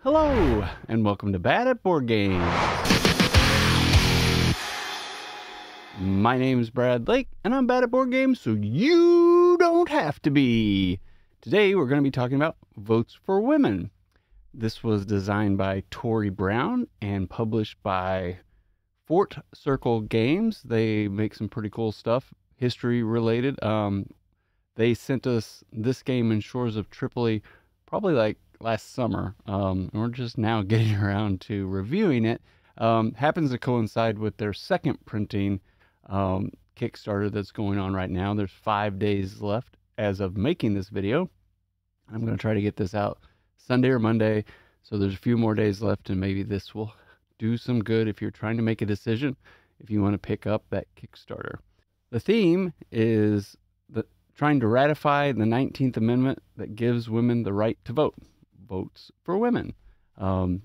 Hello, and welcome to Bad at Board Games. My name is Brad Lake, and I'm bad at board games, so you don't have to be. Today, we're going to be talking about Votes for Women. This was designed by Tori Brown and published by Fort Circle Games. They make some pretty cool stuff, history related. They sent us this game in Shores of Tripoli probably like last summer. We're just now getting around to reviewing it. Happens to coincide with their second printing Kickstarter that's going on right now. There's 5 days left as of making this video. I'm going to try to get this out Sunday or Monday, so there's a few more days left, and maybe this will do some good if you're trying to make a decision, if you want to pick up that Kickstarter. The theme is trying to ratify the 19th Amendment that gives women the right to vote. Votes for Women.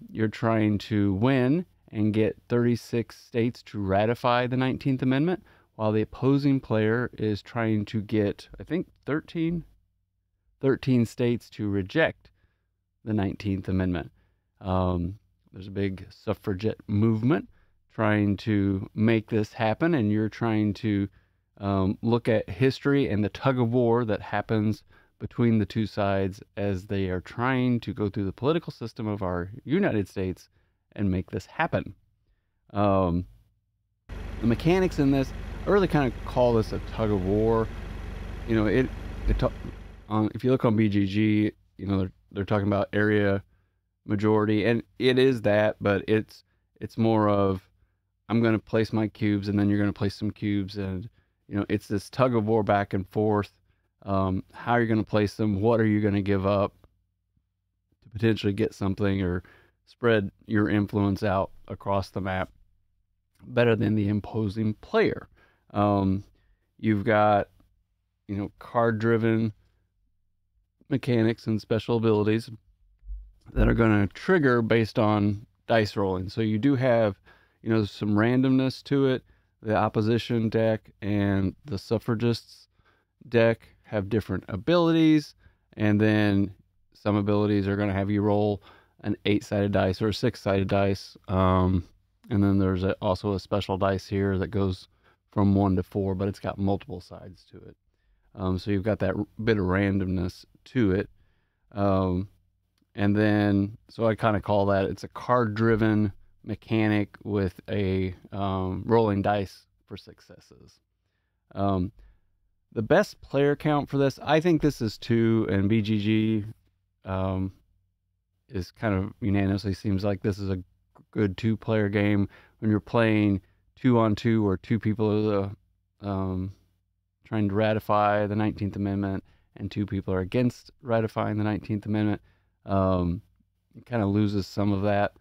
You're trying to win and get 36 states to ratify the 19th Amendment, while the opposing player is trying to get, I think, 13 states to reject the 19th Amendment. There's a big suffragette movement trying to make this happen, and you're trying to look at history and the tug of war that happens between the two sides as they are trying to go through the political system of our United States and make this happen. The mechanics in this, I really kind of call this a tug of war. You know, if you look on BGG, you know, they're talking about area majority, and it is that, but it's more of, I'm going to place my cubes, and then you're going to place some cubes, and you know, it's this tug of war back and forth. How are you going to place them? What are you going to give up to potentially get something or spread your influence out across the map better than the imposing player? You've got, you know, card-driven mechanics and special abilities that are going to trigger based on dice rolling. So you do have, you know, some randomness to it. The opposition deck and the suffragists deck have different abilities, and then some abilities are going to have you roll an 8-sided dice or a 6-sided dice, and then there's also a special dice here that goes from 1 to 4, but it's got multiple sides to it. So you've got that bit of randomness to it, and then so I kind of call that, it's a card-driven mechanic with a rolling dice for successes. The best player count for this, I think this is 2, and BGG is kind of unanimously seems like this is a good 2-player game. When you're playing 2-on-2, or 2 people are trying to ratify the 19th Amendment and 2 people are against ratifying the 19th Amendment, it kind of loses some of that.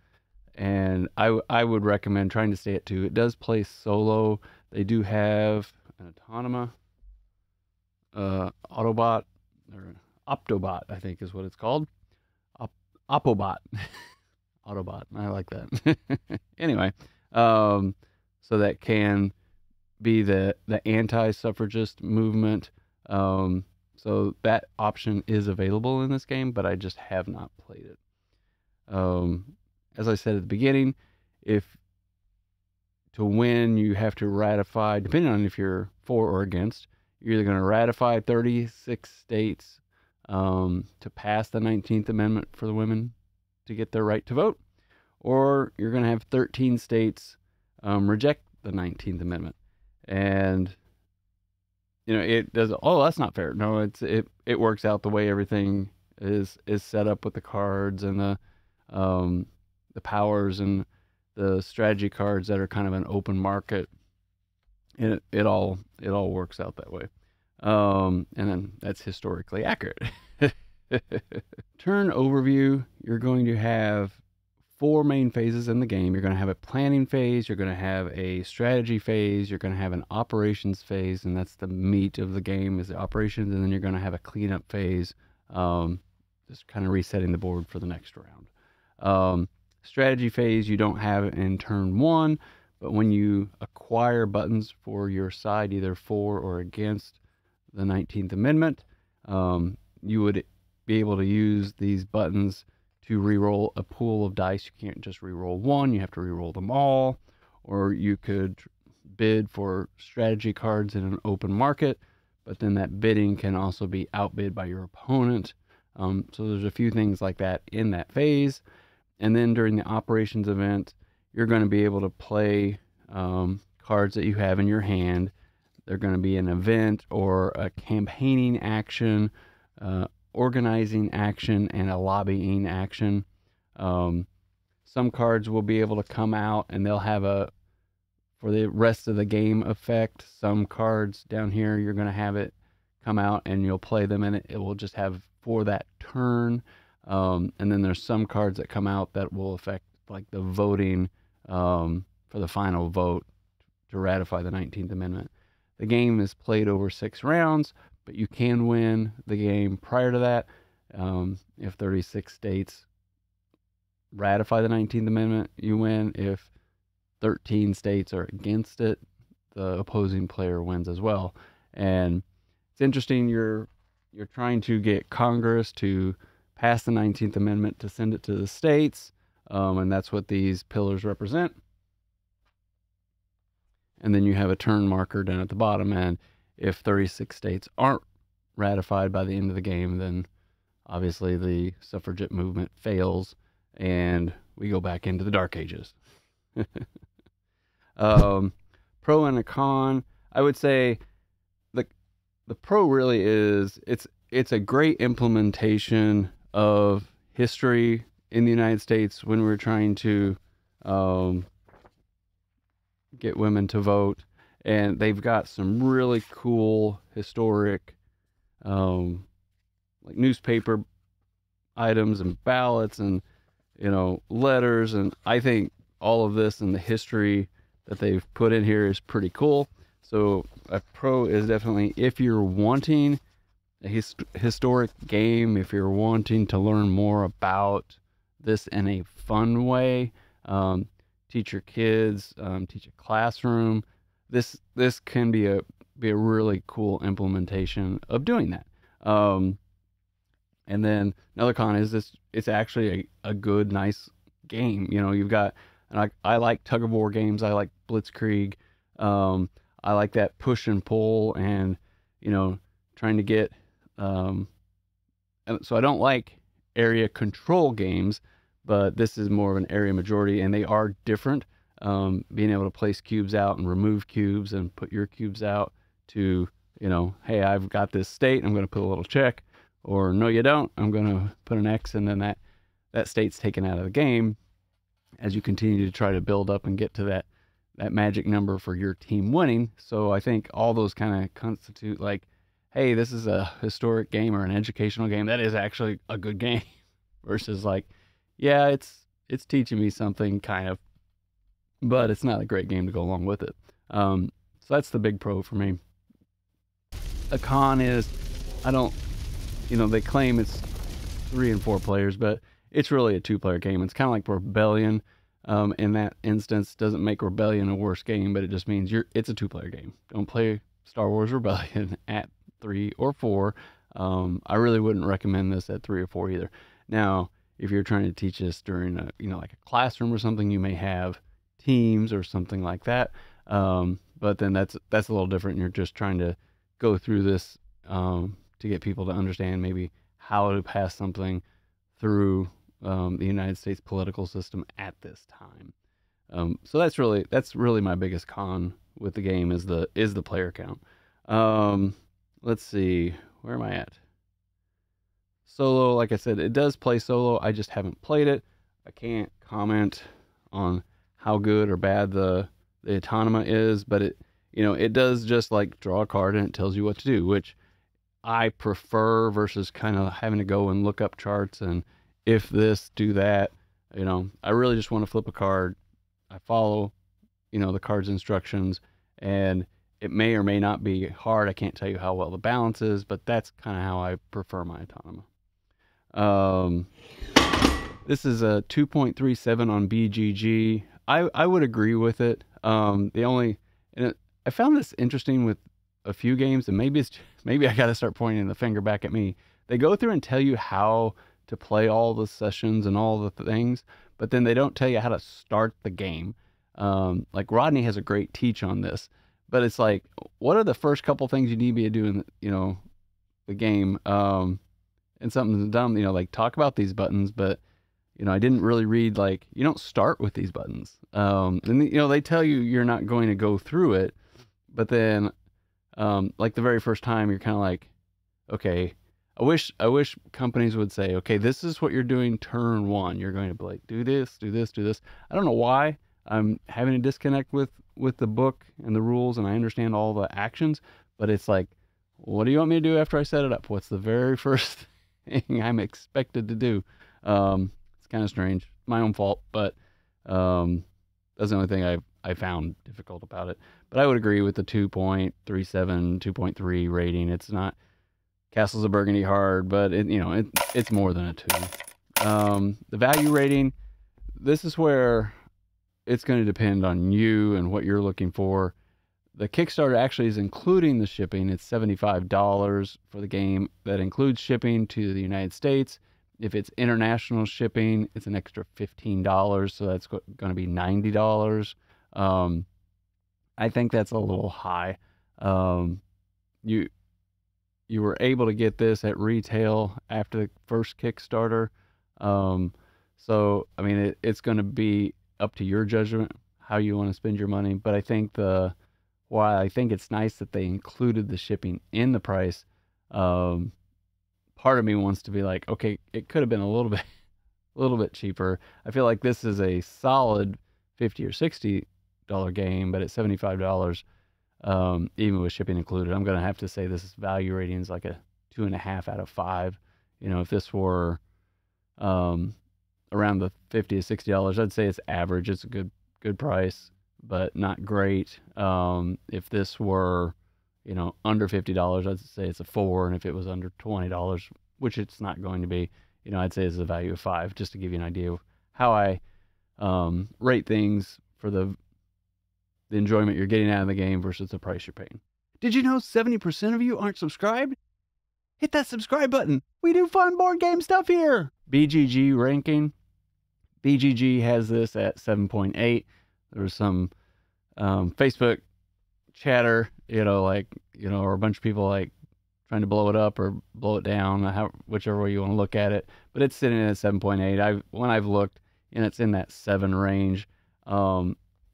And I would recommend trying to stay at 2. It does play solo. They do have an autonomous Autobot, or Optobot, I think is what it's called. Opobot. Autobot. I like that. Anyway, so that can be the anti-suffragist movement. So that option is available in this game, but I just have not played it. As I said at the beginning, if to win you have to ratify, depending on if you're for or against, you're either going to ratify 36 states to pass the 19th Amendment for the women to get their right to vote, or you're going to have 13 states reject the 19th Amendment. And you know, it does, oh, that's not fair. No, it works out the way everything is set up with the cards and the powers and the strategy cards that are kind of an open market. It all works out that way. And then that's historically accurate. Turn overview, you're going to have 4 main phases in the game. You're going to have a planning phase, you're going to have a strategy phase, you're going to have an operations phase, and that's the meat of the game is the operations, and then you're going to have a cleanup phase, just kind of resetting the board for the next round. Strategy phase you don't have in turn 1, but when you acquire buttons for your side, either for or against the 19th Amendment, you would be able to use these buttons to re-roll a pool of dice. You can't just re-roll one, you have to re-roll them all. Or you could bid for strategy cards in an open market, but then that bidding can also be outbid by your opponent. So there's a few things like that in that phase. And then during the operations event, you're going to be able to play cards that you have in your hand. They're going to be an event or a campaigning action, organizing action, and a lobbying action. Some cards will be able to come out and they'll have a, for the rest of the game effect. Some cards down here, you're going to have it come out and you'll play them, and it will just have for that turn. And then there's some cards that come out that will affect like the voting for the final vote to ratify the 19th Amendment. The game is played over 6 rounds, but you can win the game prior to that. If 36 states ratify the 19th Amendment, you win. If 13 states are against it, the opposing player wins as well. And it's interesting, you're trying to get Congress to pass the 19th Amendment to send it to the states, and that's what these pillars represent. And then you have a turn marker down at the bottom, and if 36 states aren't ratified by the end of the game, then obviously the suffragette movement fails, and we go back into the Dark Ages. Pro and a con, I would say the pro really is, it's a great implementation of history in the United States when we're trying to get women to vote. And they've got some really cool historic like newspaper items and ballots and letters, and I think all of this and the history that they've put in here is pretty cool. So a pro is definitely, if you're wanting a historic game, if you're wanting to learn more about this in a fun way, teach your kids, teach a classroom, this can be a really cool implementation of doing that. And then another con is this, it's actually a good, nice game. You've got, and I like tug of war games. I like Blitzkrieg. I like that push and pull and, trying to get, and so I don't like area control games, but this is more of an area majority, and they are different. Being able to place cubes out and remove cubes and put your cubes out to, hey, I've got this state, I'm going to put a little check, or no, you don't, I'm going to put an X, and then that state's taken out of the game as you continue to try to build up and get to that magic number for your team winning. So I think all those kind of constitute like, hey, this is a historic game or an educational game that is actually a good game versus like, yeah, it's teaching me something kind of, but it's not a great game to go along with it. So that's the big pro for me. A con is, they claim it's 3 and 4 players, but it's really a 2-player game. It's kind of like Rebellion. In that instance, doesn't make Rebellion a worse game, but it just means it's a 2-player game. Don't play Star Wars Rebellion at 3 or 4. I really wouldn't recommend this at 3 or 4 either. Now, if you're trying to teach this during like a classroom or something, you may have teams or something like that. But then that's a little different. You're just trying to go through this to get people to understand maybe how to pass something through the United States political system at this time. So that's really my biggest con with the game is the player count. Let's see, where am I at? Solo, like I said, it does play solo. I just haven't played it. I can't comment on how good or bad the automa is, but it does just like draw a card and it tells you what to do, which I prefer versus kind of having to go and look up charts and if this, do that. I really just want to flip a card. I follow, the card's instructions, and it may or may not be hard. I can't tell you how well the balance is, but that's kind of how I prefer my automa. This is a 2.37 on BGG. I would agree with it. I found this interesting with a few games, and maybe I got to start pointing the finger back at me. They go through and tell you how to play all the sessions and all the things, but then they don't tell you how to start the game. Like Rodney has a great teach on this, but it's like, what are the first couple things you need to be doing, the game? And something dumb, like talk about these buttons, but I didn't really read, like, you don't start with these buttons. And they tell you you're not going to go through it, but then, like the very first time, you're kind of like, okay, I wish companies would say, okay, this is what you're doing turn one. You're going to be like, do this, do this, do this. I don't know why I'm having a disconnect with the book and the rules, and I understand all the actions, but it's like, what do you want me to do after I set it up? What's the very first thing I'm expected to do? It's kind of strange. My own fault, but that's the only thing I found difficult about it. But I would agree with the 2.37, 2.3 rating. It's not Castles of Burgundy hard, but it's more than a 2. The value rating, this is where it's going to depend on you and what you're looking for. The Kickstarter actually is including the shipping. It's $75 for the game. That includes shipping to the United States. If it's international shipping, it's an extra $15, so that's going to be $90. I think that's a little high. You were able to get this at retail after the first Kickstarter. So, I mean, it's going to be up to your judgment how you want to spend your money. But I think while I think it's nice that they included the shipping in the price, part of me wants to be like, okay, it could have been a little bit cheaper. I feel like this is a solid $50 or $60 game, but at $75, even with shipping included, I'm going to have to say this value rating is like a 2.5 out of 5. If this were around the $50 to $60, I'd say it's average. It's a good price, but not great. If this were, under $50, I'd say it's a 4, and if it was under $20, which it's not going to be, I'd say it's a value of 5, just to give you an idea of how I rate things for the enjoyment you're getting out of the game versus the price you're paying. Did you know 70% of you aren't subscribed? Hit that subscribe button. We do fun board game stuff here. BGG Ranking. BGG has this at 7.8. There was some Facebook chatter, or a bunch of people like trying to blow it up or blow it down, whichever way you want to look at it. But it's sitting at 7.8. When I've looked, and it's in that 7 range.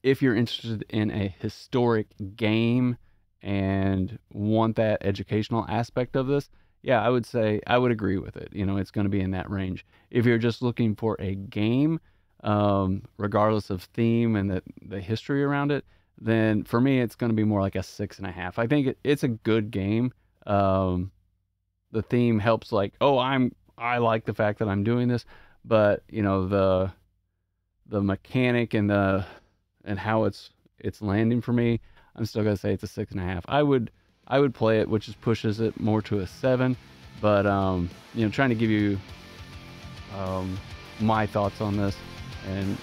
If you're interested in a historic game and want that educational aspect of this, yeah, I would say I would agree with it. It's going to be in that range. If you're just looking for a game, regardless of theme and the history around it, then for me, it's going to be more like a 6.5. I think it's a good game. The theme helps, like, I like the fact that I'm doing this, but the mechanic and how it's landing for me, I'm still gonna say it's a 6.5. I would play it, which pushes it more to a 7, but trying to give you my thoughts on this and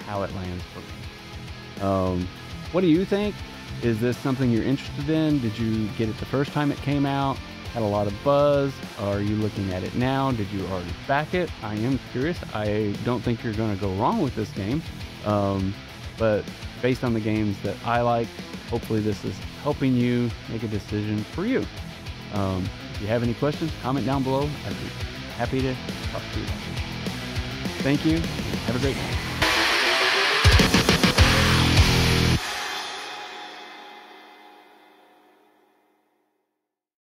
how it lands for me. What do you think? Is this something you're interested in? Did you get it the first time it came out? Had a lot of buzz? Are you looking at it now? Did you already back it? I am curious. I don't think you're going to go wrong with this game. But based on the games that I like, hopefully this is helping you make a decision for you. If you have any questions, comment down below. I'd be happy to talk to you. Thank you. Have a great night.